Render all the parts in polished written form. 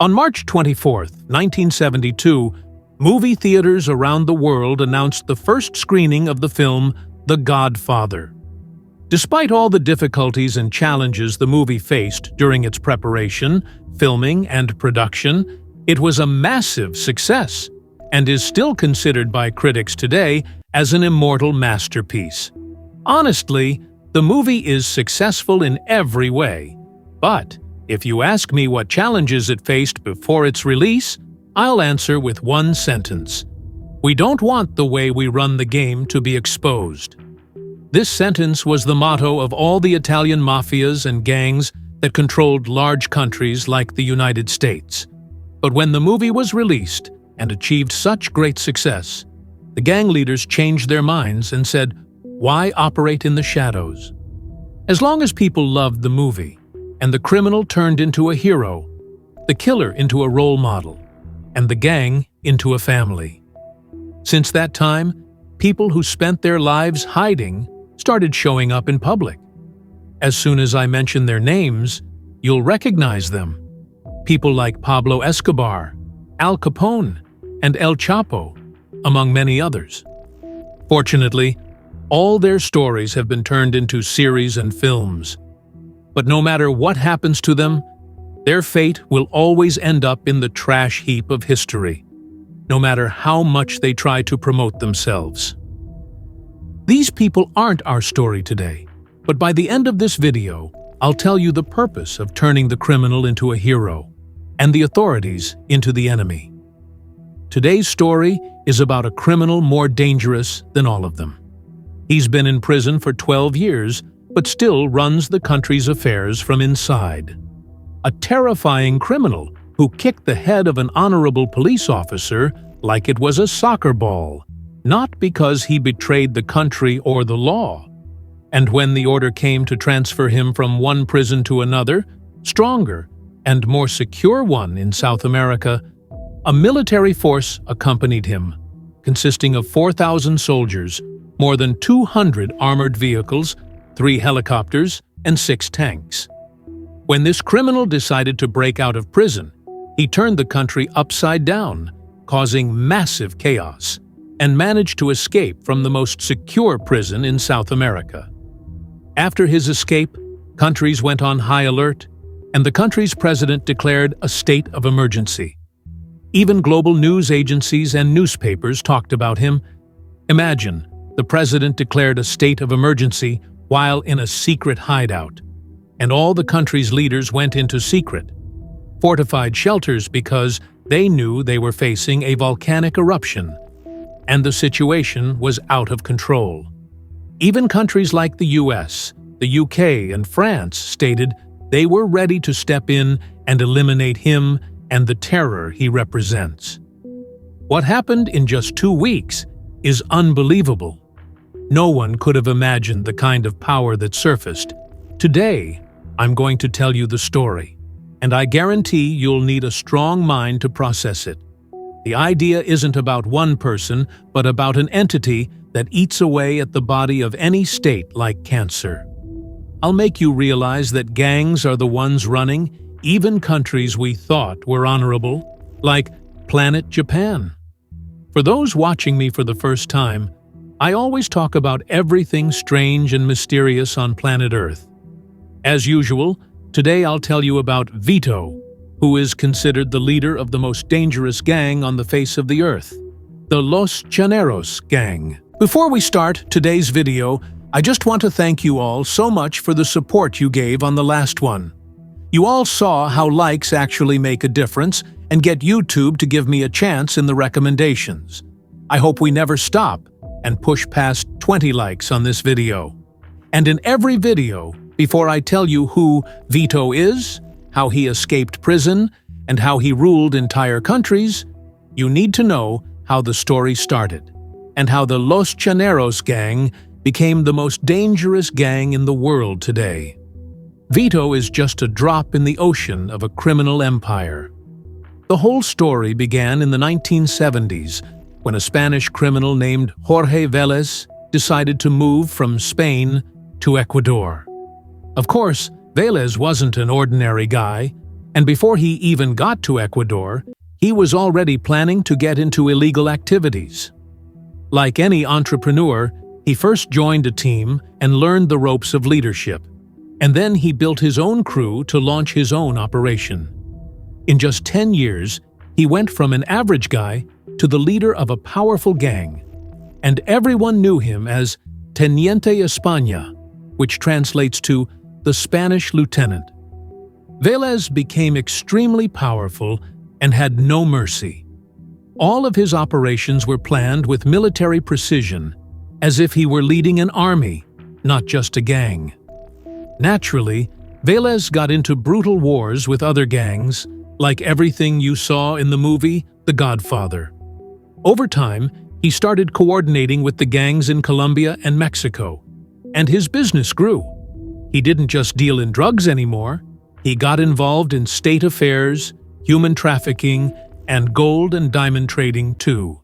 On March 24, 1972, movie theaters around the world announced the first screening of the film The Godfather. Despite all the difficulties and challenges the movie faced during its preparation, filming, and production, it was a massive success and is still considered by critics today as an immortal masterpiece. Honestly, the movie is successful in every way, but if you ask me what challenges it faced before its release, I'll answer with one sentence. We don't want the way we run the game to be exposed. This sentence was the motto of all the Italian mafias and gangs that controlled large countries like the United States. But when the movie was released and achieved such great success, the gang leaders changed their minds and said, "Why operate in the shadows?" As long as people loved the movie, and the criminal turned into a hero, the killer into a role model, and the gang into a family. Since that time, people who spent their lives hiding started showing up in public. As soon as I mention their names, you'll recognize them. People like Pablo Escobar, Al Capone, and El Chapo, among many others. Fortunately, all their stories have been turned into series and films. But no matter what happens to them, their fate will always end up in the trash heap of history, no matter how much they try to promote themselves. These people aren't our story today, but by the end of this video, I'll tell you the purpose of turning the criminal into a hero and the authorities into the enemy. Today's story is about a criminal more dangerous than all of them. He's been in prison for 12 years, but still runs the country's affairs from inside. A terrifying criminal who kicked the head of an honorable police officer like it was a soccer ball, not because he betrayed the country or the law. And when the order came to transfer him from one prison to another, stronger and more secure one in South America, a military force accompanied him, consisting of 4,000 soldiers, more than 200 armored vehicles, 3 helicopters, and 6 tanks. When this criminal decided to break out of prison, he turned the country upside down, causing massive chaos, and managed to escape from the most secure prison in South America. After his escape, countries went on high alert, and the country's president declared a state of emergency. Even global news agencies and newspapers talked about him. Imagine, the president declared a state of emergency while in a secret hideout, and all the country's leaders went into secret, fortified shelters because they knew they were facing a volcanic eruption, and the situation was out of control. Even countries like the US, the UK, and France stated they were ready to step in and eliminate him and the terror he represents. What happened in just 2 weeks is unbelievable. No one could have imagined the kind of power that surfaced. Today, I'm going to tell you the story, and I guarantee you'll need a strong mind to process it. The idea isn't about one person, but about an entity that eats away at the body of any state like cancer. I'll make you realize that gangs are the ones running even countries we thought were honorable, like Planet Japan. For those watching me for the first time, I always talk about everything strange and mysterious on planet Earth. As usual, today I'll tell you about Vito, who is considered the leader of the most dangerous gang on the face of the Earth, the Los Choneros gang. Before we start today's video, I just want to thank you all so much for the support you gave on the last one. You all saw how likes actually make a difference and get YouTube to give me a chance in the recommendations. I hope we never stop and push past 20 likes on this video. And in every video, before I tell you who Vito is, how he escaped prison, and how he ruled entire countries, you need to know how the story started, and how the Los Choneros gang became the most dangerous gang in the world today. Vito is just a drop in the ocean of a criminal empire. The whole story began in the 1970s, when a Spanish criminal named Jorge Vélez decided to move from Spain to Ecuador. Of course, Vélez wasn't an ordinary guy. And before he even got to Ecuador, he was already planning to get into illegal activities. Like any entrepreneur, he first joined a team and learned the ropes of leadership, and then he built his own crew to launch his own operation. In just 10 years, he went from an average guy to the leader of a powerful gang, and everyone knew him as Teniente España, which translates to the Spanish lieutenant. Vélez became extremely powerful and had no mercy. All of his operations were planned with military precision, as if he were leading an army, not just a gang. Naturally, Vélez got into brutal wars with other gangs, like everything you saw in the movie The Godfather. Over time, he started coordinating with the gangs in Colombia and Mexico, and his business grew. He didn't just deal in drugs anymore. He got involved in state affairs, human trafficking, and gold and diamond trading too.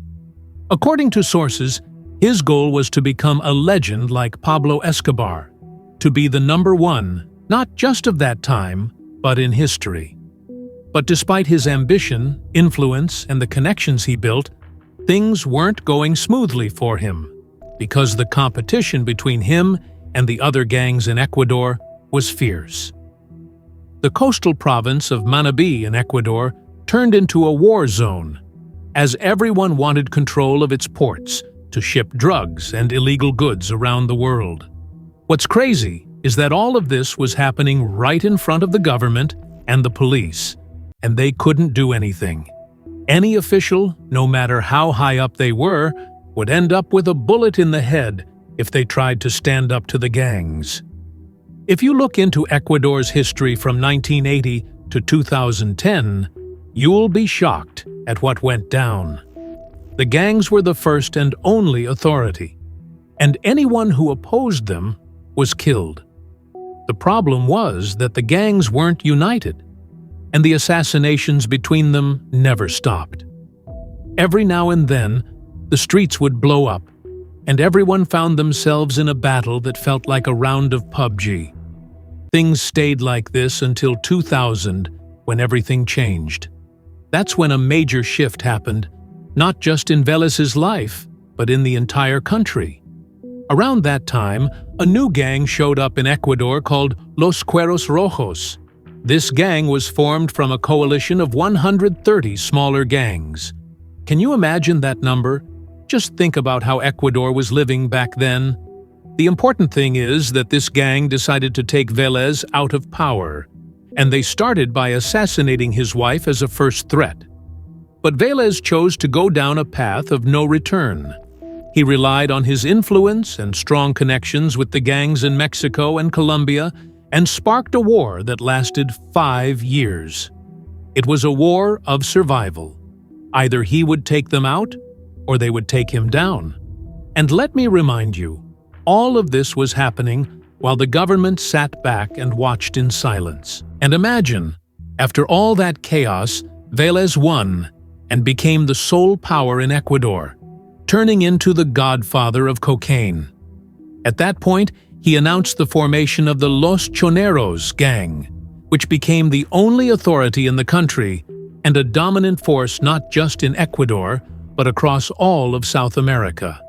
According to sources, his goal was to become a legend like Pablo Escobar, to be the #1, not just of that time, but in history. But despite his ambition, influence, and the connections he built, things weren't going smoothly for him, because the competition between him and the other gangs in Ecuador was fierce. The coastal province of Manabí in Ecuador turned into a war zone, as everyone wanted control of its ports to ship drugs and illegal goods around the world. What's crazy is that all of this was happening right in front of the government and the police, and they couldn't do anything. Any official, no matter how high up they were, would end up with a bullet in the head if they tried to stand up to the gangs. If you look into Ecuador's history from 1980 to 2010, you'll be shocked at what went down. The gangs were the first and only authority, and anyone who opposed them was killed. The problem was that the gangs weren't united, and the assassinations between them never stopped. Every now and then, the streets would blow up, and everyone found themselves in a battle that felt like a round of PUBG. Things stayed like this until 2000, when everything changed. That's when a major shift happened, not just in Vélez's life, but in the entire country. Around that time, a new gang showed up in Ecuador called Los Choneros Rojos. This gang was formed from a coalition of 130 smaller gangs. Can you imagine that number? Just think about how Ecuador was living back then. The important thing is that this gang decided to take Vélez out of power, and they started by assassinating his wife as a first threat. But Vélez chose to go down a path of no return. He relied on his influence and strong connections with the gangs in Mexico and Colombia and sparked a war that lasted 5 years. It was a war of survival. Either he would take them out, or they would take him down. And let me remind you, all of this was happening while the government sat back and watched in silence. And imagine, after all that chaos, Vélez won and became the sole power in Ecuador, turning into the godfather of cocaine. At that point, he announced the formation of the Los Choneros gang, which became the only authority in the country and a dominant force not just in Ecuador, but across all of South America.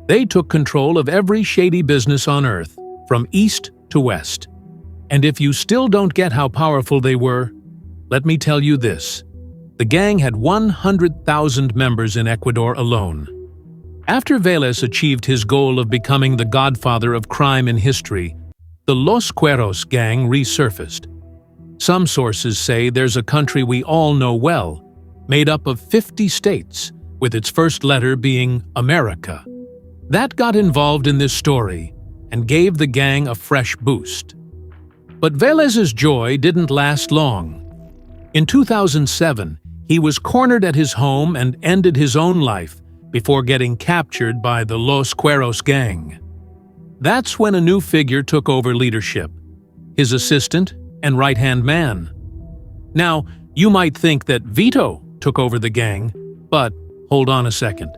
They took control of every shady business on Earth, from east to west. And if you still don't get how powerful they were, let me tell you this. The gang had 100,000 members in Ecuador alone. After Vélez achieved his goal of becoming the godfather of crime in history, the Los Choneros gang resurfaced. Some sources say there's a country we all know well, made up of 50 states, with its first letter being America. That got involved in this story and gave the gang a fresh boost. But Vélez's joy didn't last long. In 2007, he was cornered at his home and ended his own life before getting captured by the Los Choneros gang. That's when a new figure took over leadership, his assistant and right-hand man. Now, you might think that Vito took over the gang, but hold on a second.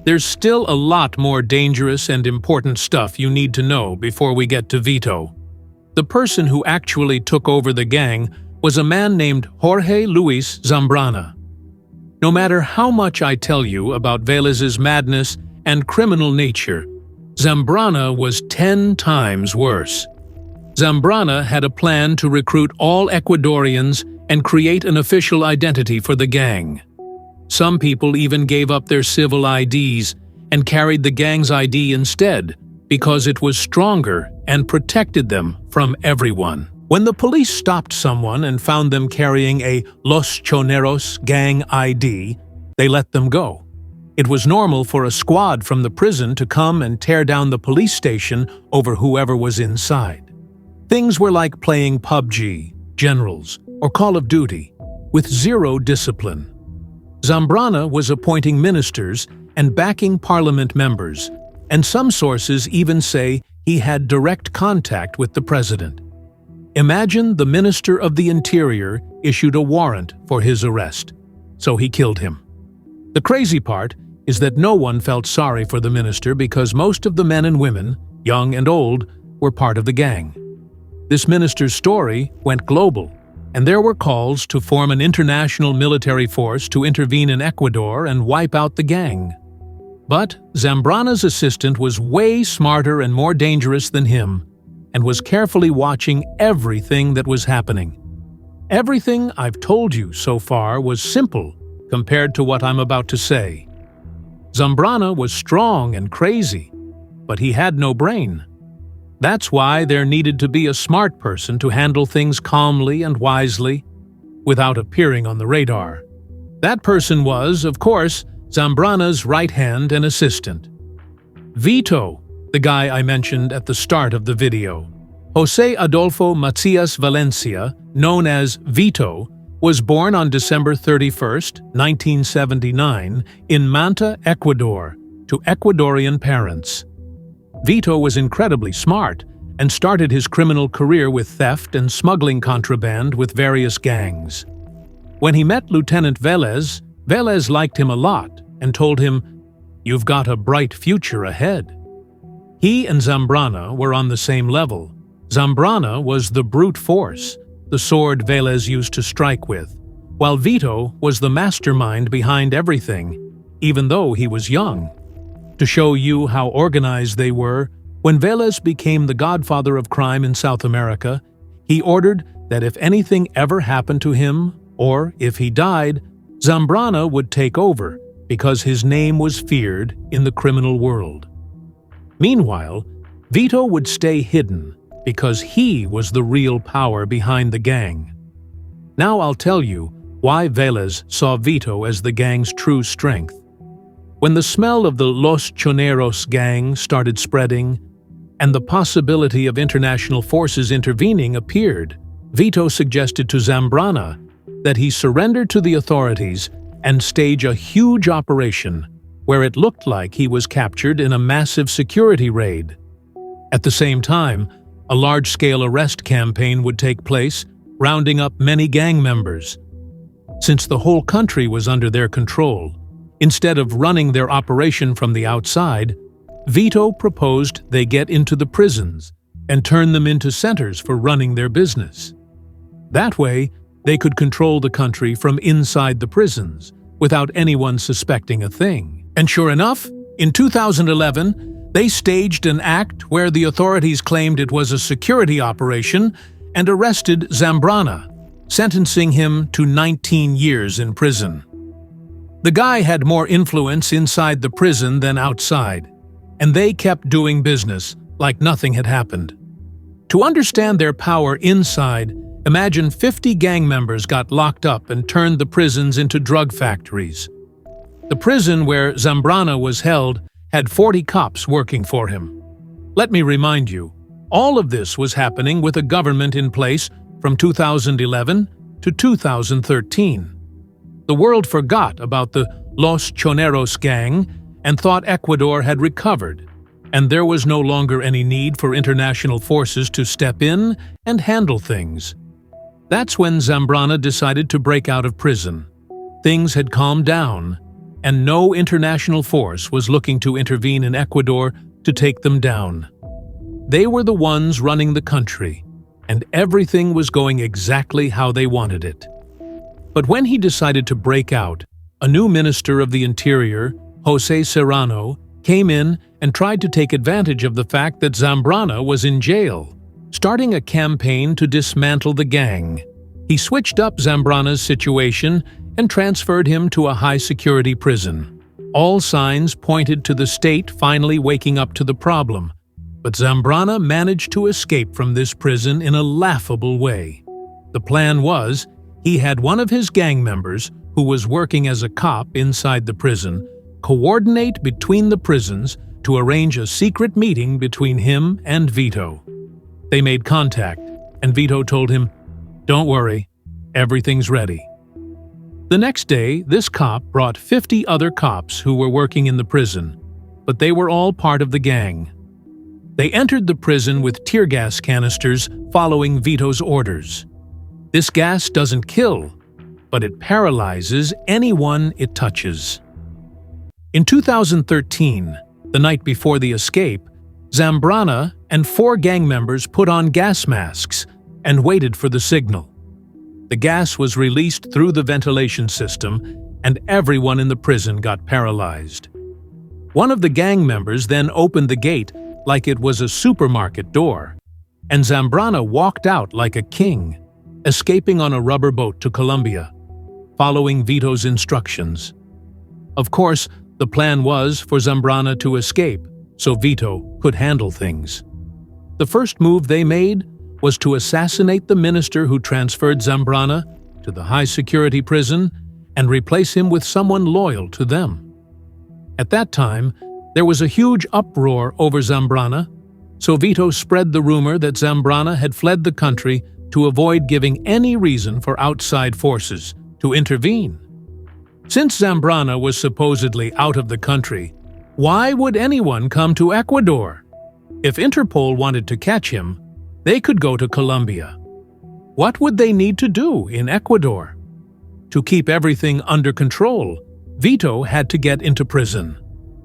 There's still a lot more dangerous and important stuff you need to know before we get to Vito. The person who actually took over the gang was a man named Jorge Luis Zambrana. No matter how much I tell you about Vélez's madness and criminal nature, Zambrana was 10 times worse. Zambrana had a plan to recruit all Ecuadorians and create an official identity for the gang. Some people even gave up their civil IDs and carried the gang's ID instead because it was stronger and protected them from everyone. When the police stopped someone and found them carrying a Los Choneros gang ID, they let them go. It was normal for a squad from the prison to come and tear down the police station over whoever was inside. Things were like playing PUBG, Generals, or Call of Duty, with zero discipline. Zambrana was appointing ministers and backing parliament members, and some sources even say he had direct contact with the president. Imagine the Minister of the Interior issued a warrant for his arrest, so he killed him. The crazy part is that no one felt sorry for the minister because most of the men and women, young and old, were part of the gang. This minister's story went global, and there were calls to form an international military force to intervene in Ecuador and wipe out the gang. But Zambrana's assistant was way smarter and more dangerous than him, and was carefully watching everything that was happening. Everything I've told you so far was simple compared to what I'm about to say. Zambrana was strong and crazy, but he had no brain. That's why there needed to be a smart person to handle things calmly and wisely, without appearing on the radar. That person was, of course, Zambrana's right hand and assistant. Vito, the guy I mentioned at the start of the video. José Adolfo Macias Valencia, known as Vito, was born on December 31, 1979, in Manta, Ecuador, to Ecuadorian parents. Vito was incredibly smart and started his criminal career with theft and smuggling contraband with various gangs. When he met Lieutenant Vélez, Vélez liked him a lot and told him, "You've got a bright future ahead." He and Zambrana were on the same level. Zambrana was the brute force, the sword Vélez used to strike with, while Vito was the mastermind behind everything, even though he was young. To show you how organized they were, when Vélez became the godfather of crime in South America, he ordered that if anything ever happened to him, or if he died, Zambrana would take over because his name was feared in the criminal world. Meanwhile, Vito would stay hidden because he was the real power behind the gang. Now I'll tell you why Vélez saw Vito as the gang's true strength. When the smell of the Los Choneros gang started spreading, and the possibility of international forces intervening appeared, Vito suggested to Zambrana that he surrender to the authorities and stage a huge operation where it looked like he was captured in a massive security raid. At the same time, a large-scale arrest campaign would take place, rounding up many gang members. Since the whole country was under their control, instead of running their operation from the outside, Vito proposed they get into the prisons and turn them into centers for running their business. That way, they could control the country from inside the prisons without anyone suspecting a thing. And sure enough, in 2011, they staged an act where the authorities claimed it was a security operation and arrested Zambrana, sentencing him to 19 years in prison. The guy had more influence inside the prison than outside, and they kept doing business like nothing had happened. To understand their power inside, imagine 50 gang members got locked up and turned the prisons into drug factories. The prison where Zambrana was held had 40 cops working for him. Let me remind you, all of this was happening with a government in place from 2011 to 2013. The world forgot about the Los Choneros gang and thought Ecuador had recovered, and there was no longer any need for international forces to step in and handle things. That's when Zambrana decided to break out of prison. Things had calmed down, and no international force was looking to intervene in Ecuador to take them down. They were the ones running the country, and everything was going exactly how they wanted it. But when he decided to break out, a new minister of the Interior, José Serrano, came in and tried to take advantage of the fact that Zambrana was in jail, starting a campaign to dismantle the gang. He switched up Zambrana's situation and transferred him to a high-security prison. All signs pointed to the state finally waking up to the problem, but Zambrana managed to escape from this prison in a laughable way. The plan was, he had one of his gang members, who was working as a cop inside the prison, coordinate between the prisons to arrange a secret meeting between him and Vito. They made contact, and Vito told him, "Don't worry, everything's ready." The next day, this cop brought 50 other cops who were working in the prison, but they were all part of the gang. They entered the prison with tear gas canisters following Vito's orders. This gas doesn't kill, but it paralyzes anyone it touches. In 2013, the night before the escape, Zambrana and 4 gang members put on gas masks and waited for the signal. The gas was released through the ventilation system, and everyone in the prison got paralyzed. One of the gang members then opened the gate like it was a supermarket door, and Zambrana walked out like a king, escaping on a rubber boat to Colombia, following Vito's instructions. Of course, the plan was for Zambrana to escape, so Vito could handle things. The first move they made was to assassinate the minister who transferred Zambrana to the high-security prison and replace him with someone loyal to them. At that time, there was a huge uproar over Zambrana, so Vito spread the rumor that Zambrana had fled the country to avoid giving any reason for outside forces to intervene. Since Zambrana was supposedly out of the country, why would anyone come to Ecuador? If Interpol wanted to catch him, they could go to Colombia. What would they need to do in Ecuador? To keep everything under control, Vito had to get into prison.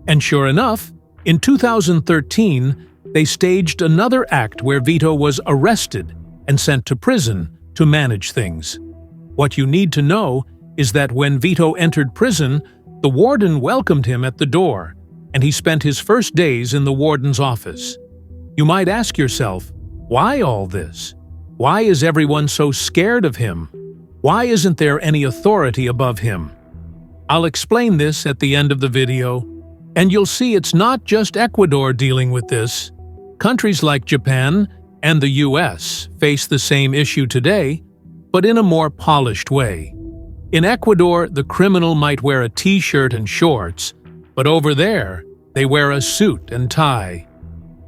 And sure enough, in 2013, they staged another act where Vito was arrested and sent to prison to manage things. What you need to know is that when Vito entered prison, the warden welcomed him at the door, and he spent his first days in the warden's office. You might ask yourself, why all this? Why is everyone so scared of him? Why isn't there any authority above him? I'll explain this at the end of the video, and you'll see it's not just Ecuador dealing with this. Countries like Japan and the US face the same issue today, but in a more polished way. In Ecuador, the criminal might wear a t-shirt and shorts, but over there, they wear a suit and tie.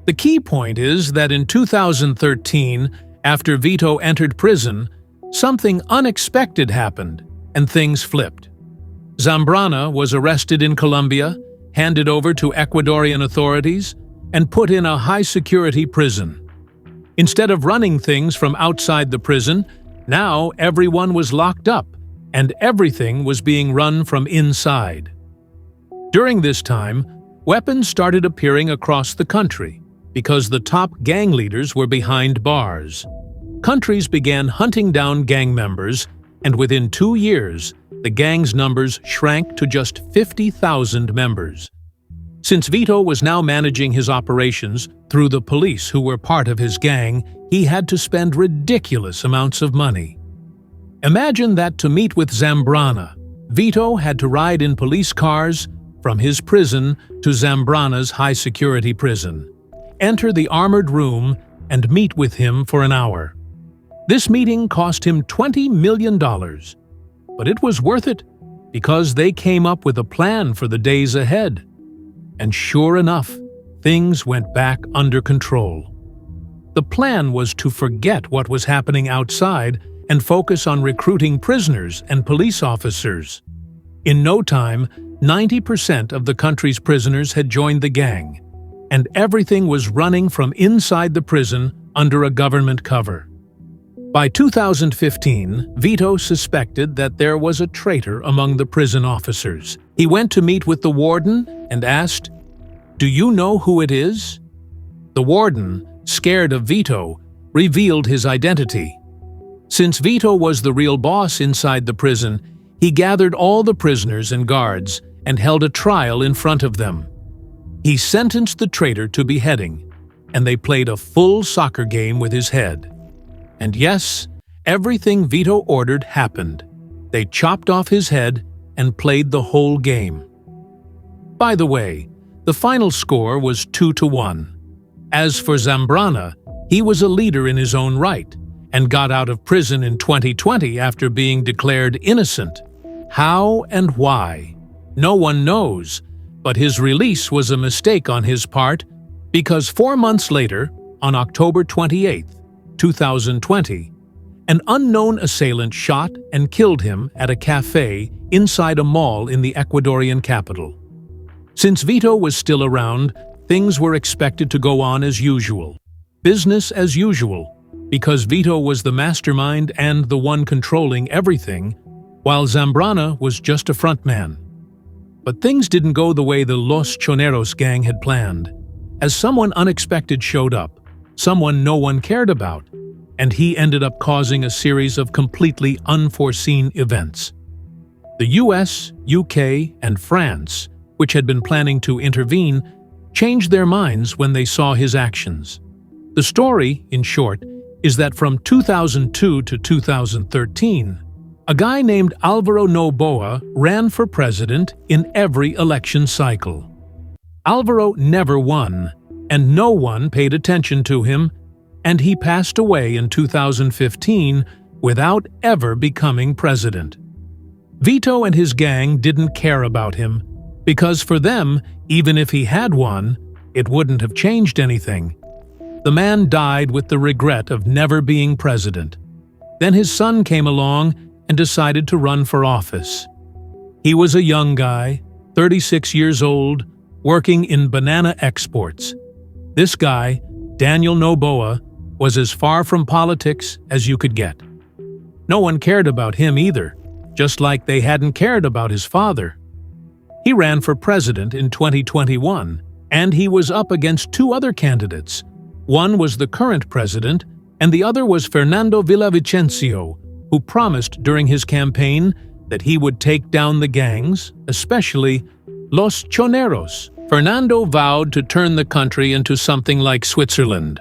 The key point is that in 2013, after Vito entered prison, something unexpected happened, and things flipped. Zambrana was arrested in Colombia, handed over to Ecuadorian authorities, and put in a high-security prison. Instead of running things from outside the prison, now everyone was locked up, and everything was being run from inside. During this time, weapons started appearing across the country, because the top gang leaders were behind bars. Countries began hunting down gang members, and within 2 years, the gang's numbers shrank to just 50,000 members. Since Vito was now managing his operations through the police who were part of his gang, he had to spend ridiculous amounts of money. Imagine that to meet with Zambrana, Vito had to ride in police cars from his prison to Zambrana's high-security prison, enter the armored room, and meet with him for an hour. This meeting cost him $20 million, but it was worth it because they came up with a plan for the days ahead. And sure enough, things went back under control. The plan was to forget what was happening outside and focus on recruiting prisoners and police officers. In no time, 90% of the country's prisoners had joined the gang, and everything was running from inside the prison under a government cover. By 2015, Vito suspected that there was a traitor among the prison officers. He went to meet with the warden and asked, "Do you know who it is?" The warden, scared of Vito, revealed his identity. Since Vito was the real boss inside the prison, he gathered all the prisoners and guards and held a trial in front of them. He sentenced the traitor to beheading, and they played a full soccer game with his head. And yes, everything Vito ordered happened. They chopped off his head and played the whole game. By the way, the final score was 2-1. As for Zambrana, he was a leader in his own right and got out of prison in 2020 after being declared innocent. How and why? No one knows, but his release was a mistake on his part because 4 months later, on October 28, 2020, an unknown assailant shot and killed him at a cafe inside a mall in the Ecuadorian capital. Since Vito was still around, things were expected to go on as usual. Business as usual, because Vito was the mastermind and the one controlling everything, while Zambrana was just a frontman. But things didn't go the way the Los Choneros gang had planned, as someone unexpected showed up, someone no one cared about, and he ended up causing a series of completely unforeseen events. The US, UK, and France, which had been planning to intervene, changed their minds when they saw his actions. The story, in short, is that from 2002 to 2013, a guy named Alvaro Noboa ran for president in every election cycle. Alvaro never won, and no one paid attention to him, and he passed away in 2015 without ever becoming president. Vito and his gang didn't care about him, because for them, even if he had won, it wouldn't have changed anything. The man died with the regret of never being president. Then his son came along and decided to run for office. He was a young guy, 36 years old, working in banana exports. This guy, Daniel Noboa, was as far from politics as you could get. No one cared about him either, just like they hadn't cared about his father. He ran for president in 2021, and he was up against 2 other candidates. One was the current president, and the other was Fernando Villavicencio, who promised during his campaign that he would take down the gangs, especially Los Choneros. Fernando vowed to turn the country into something like Switzerland.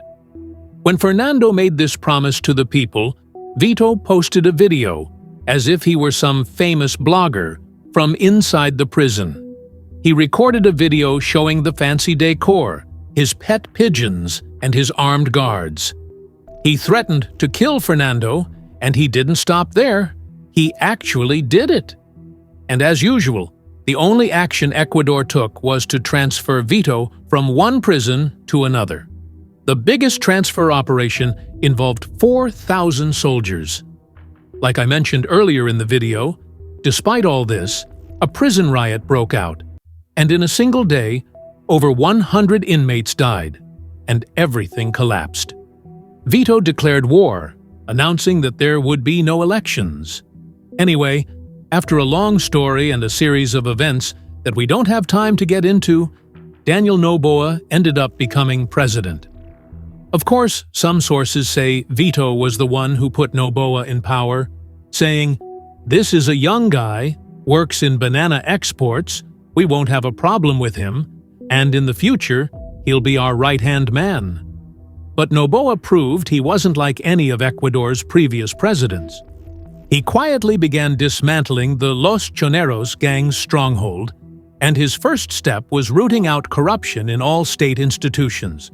When Fernando made this promise to the people, Vito posted a video, as if he were some famous blogger, from inside the prison. He recorded a video showing the fancy decor, his pet pigeons, and his armed guards. He threatened to kill Fernando, and he didn't stop there. He actually did it. And as usual, the only action Ecuador took was to transfer Vito from one prison to another. The biggest transfer operation involved 4,000 soldiers. Like I mentioned earlier in the video, despite all this, a prison riot broke out, and in a single day, over 100 inmates died, and everything collapsed. Vito declared war, announcing that there would be no elections. Anyway, after a long story and a series of events that we don't have time to get into, Daniel Noboa ended up becoming president. Of course, some sources say Vito was the one who put Noboa in power, saying, "This is a young guy, works in banana exports, we won't have a problem with him, and in the future, he'll be our right-hand man." But Noboa proved he wasn't like any of Ecuador's previous presidents. He quietly began dismantling the Los Choneros gang's stronghold, and his first step was rooting out corruption in all state institutions,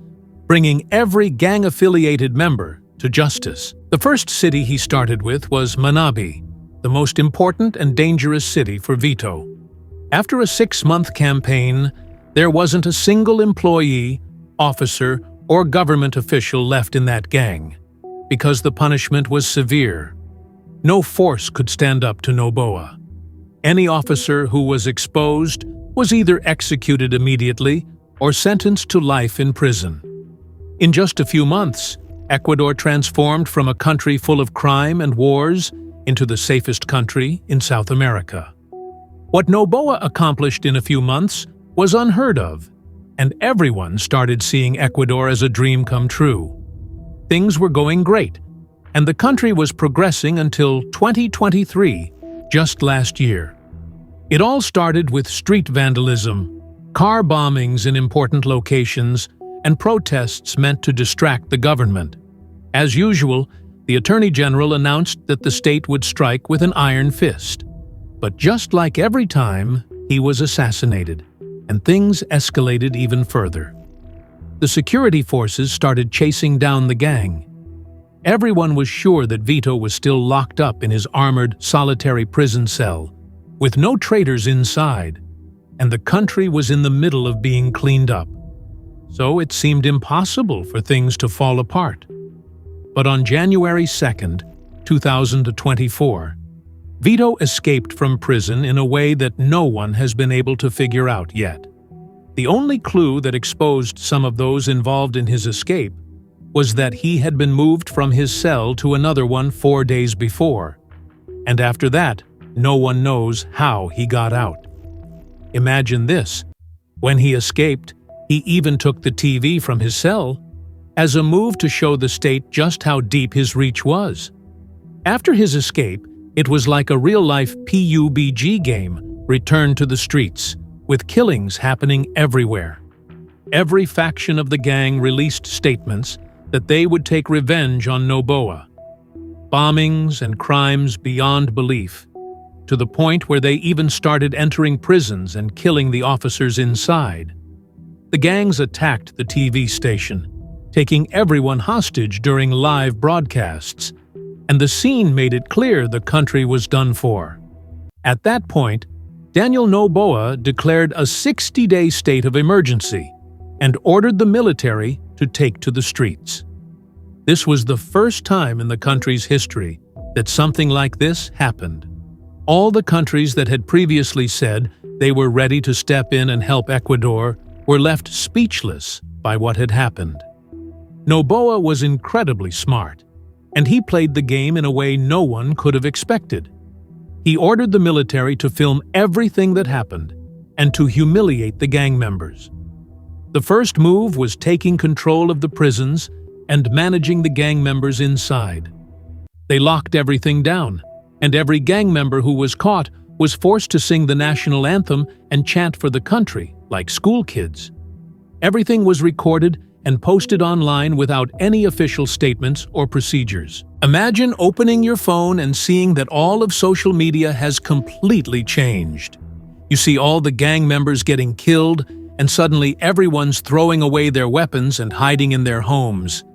bringing every gang-affiliated member to justice. The first city he started with was Manabi, the most important and dangerous city for Vito. After a 6-month campaign, there wasn't a single employee, officer, or government official left in that gang, because the punishment was severe. No force could stand up to Noboa. Any officer who was exposed was either executed immediately or sentenced to life in prison. In just a few months, Ecuador transformed from a country full of crime and wars into the safest country in South America. What Noboa accomplished in a few months was unheard of, and everyone started seeing Ecuador as a dream come true. Things were going great, and the country was progressing until 2023, just last year. It all started with street vandalism, car bombings in important locations, and protests meant to distract the government. As usual, the Attorney General announced that the state would strike with an iron fist. But just like every time, he was assassinated, and things escalated even further. The security forces started chasing down the gang. Everyone was sure that Vito was still locked up in his armored, solitary prison cell, with no traitors inside, and the country was in the middle of being cleaned up. So it seemed impossible for things to fall apart. But on January 2nd, 2024, Vito escaped from prison in a way that no one has been able to figure out yet. The only clue that exposed some of those involved in his escape was that he had been moved from his cell to another one 4 days before, and after that, no one knows how he got out. Imagine this: when he escaped, he even took the TV from his cell, as a move to show the state just how deep his reach was. After his escape, it was like a real-life PUBG game returned to the streets, with killings happening everywhere. Every faction of the gang released statements that they would take revenge on Noboa. Bombings and crimes beyond belief, to the point where they even started entering prisons and killing the officers inside. The gangs attacked the TV station, taking everyone hostage during live broadcasts, and the scene made it clear the country was done for. At that point, Daniel Noboa declared a 60-day state of emergency and ordered the military to take to the streets. This was the first time in the country's history that something like this happened. All the countries that had previously said they were ready to step in and help Ecuador were left speechless by what had happened. Noboa was incredibly smart, and he played the game in a way no one could have expected. He ordered the military to film everything that happened and to humiliate the gang members. The first move was taking control of the prisons and managing the gang members inside. They locked everything down, and every gang member who was caught was forced to sing the national anthem and chant for the country, like school kids. Everything was recorded and posted online without any official statements or procedures. Imagine opening your phone and seeing that all of social media has completely changed. You see all the gang members getting killed, and suddenly everyone's throwing away their weapons and hiding in their homes.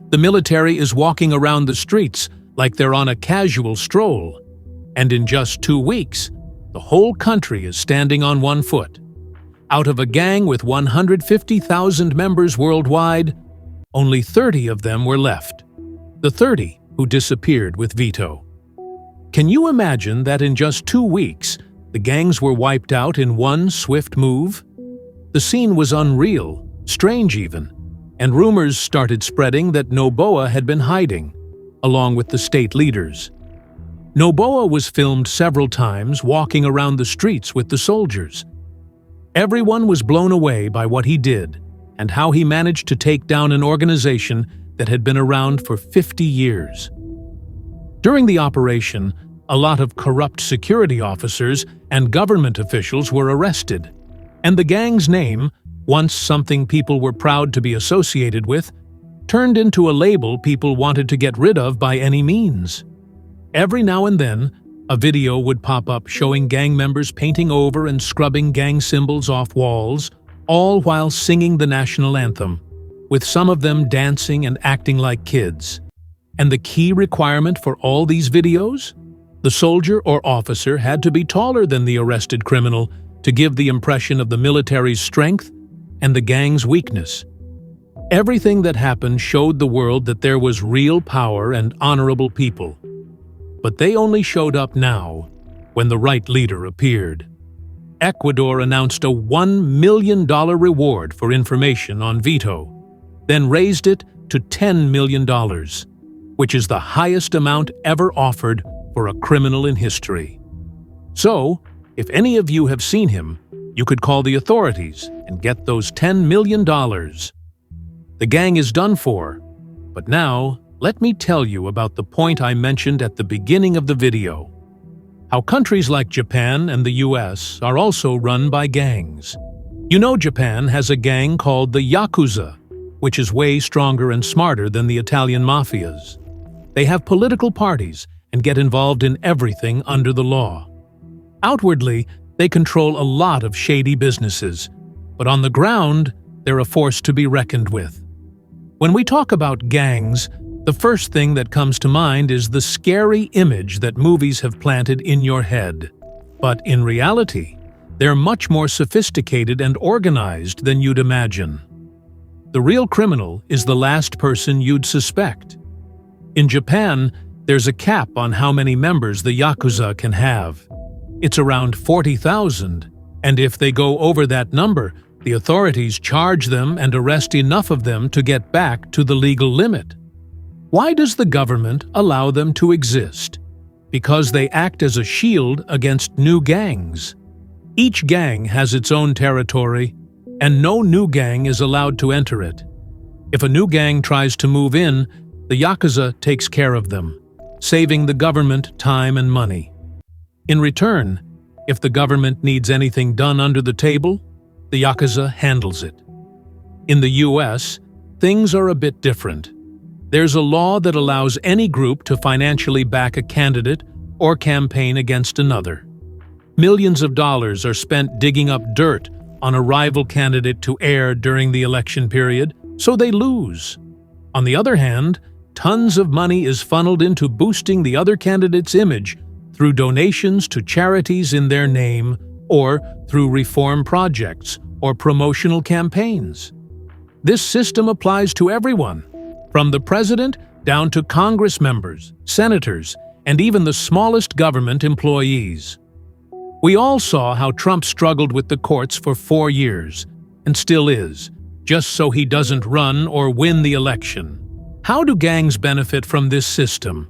The military is walking around the streets like they're on a casual stroll. And in just 2 weeks, the whole country is standing on one foot. Out of a gang with 150,000 members worldwide, only 30 of them were left. The 30 who disappeared with Vito. Can you imagine that in just 2 weeks, the gangs were wiped out in one swift move? The scene was unreal, strange even, and rumors started spreading that Noboa had been hiding, along with the state leaders. Noboa was filmed several times walking around the streets with the soldiers. Everyone was blown away by what he did and how he managed to take down an organization that had been around for 50 years. During the operation, a lot of corrupt security officers and government officials were arrested, and the gang's name, once something people were proud to be associated with, turned into a label people wanted to get rid of by any means. Every now and then, a video would pop up showing gang members painting over and scrubbing gang symbols off walls, all while singing the national anthem, with some of them dancing and acting like kids. And the key requirement for all these videos? The soldier or officer had to be taller than the arrested criminal to give the impression of the military's strength and the gang's weakness. Everything that happened showed the world that there was real power and honorable people. But they only showed up now, when the right leader appeared. Ecuador announced a $1 million reward for information on Vito, then raised it to $10 million, which is the highest amount ever offered for a criminal in history. So, if any of you have seen him, you could call the authorities and get those $10 million. The gang is done for, But now, let me tell you about the point I mentioned at the beginning of the video. How countries like Japan and the US are also run by gangs. You know Japan has a gang called the Yakuza, which is way stronger and smarter than the Italian mafias. They have political parties and get involved in everything under the law. Outwardly, they control a lot of shady businesses, but on the ground, they're a force to be reckoned with. When we talk about gangs, the first thing that comes to mind is the scary image that movies have planted in your head. But in reality, they're much more sophisticated and organized than you'd imagine. The real criminal is the last person you'd suspect. In Japan, there's a cap on how many members the Yakuza can have. It's around 40,000, and if they go over that number, the authorities charge them and arrest enough of them to get back to the legal limit. Why does the government allow them to exist? Because they act as a shield against new gangs. Each gang has its own territory, and no new gang is allowed to enter it. If a new gang tries to move in, the Yakuza takes care of them, saving the government time and money. In return, if the government needs anything done under the table, the Yakuza handles it. In the US, things are a bit different. There's a law that allows any group to financially back a candidate or campaign against another. Millions of dollars are spent digging up dirt on a rival candidate to air during the election period, so they lose. On the other hand, tons of money is funneled into boosting the other candidate's image through donations to charities in their name or through reform projects or promotional campaigns. This system applies to everyone, from the president down to Congress members, senators, and even the smallest government employees. We all saw how Trump struggled with the courts for 4 years, and still is, just so he doesn't run or win the election. How do gangs benefit from this system?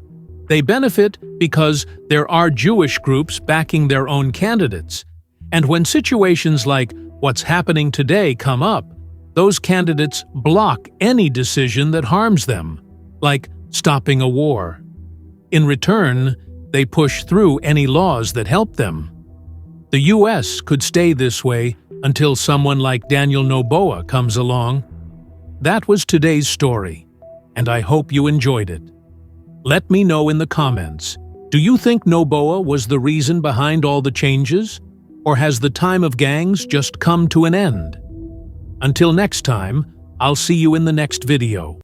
They benefit because there are Jewish groups backing their own candidates, and when situations like what's happening today come up, those candidates block any decision that harms them, like stopping a war. In return, they push through any laws that help them. The US could stay this way until someone like Daniel Noboa comes along. That was today's story, and I hope you enjoyed it. Let me know in the comments, do you think Noboa was the reason behind all the changes? Or has the time of gangs just come to an end? Until next time, I'll see you in the next video.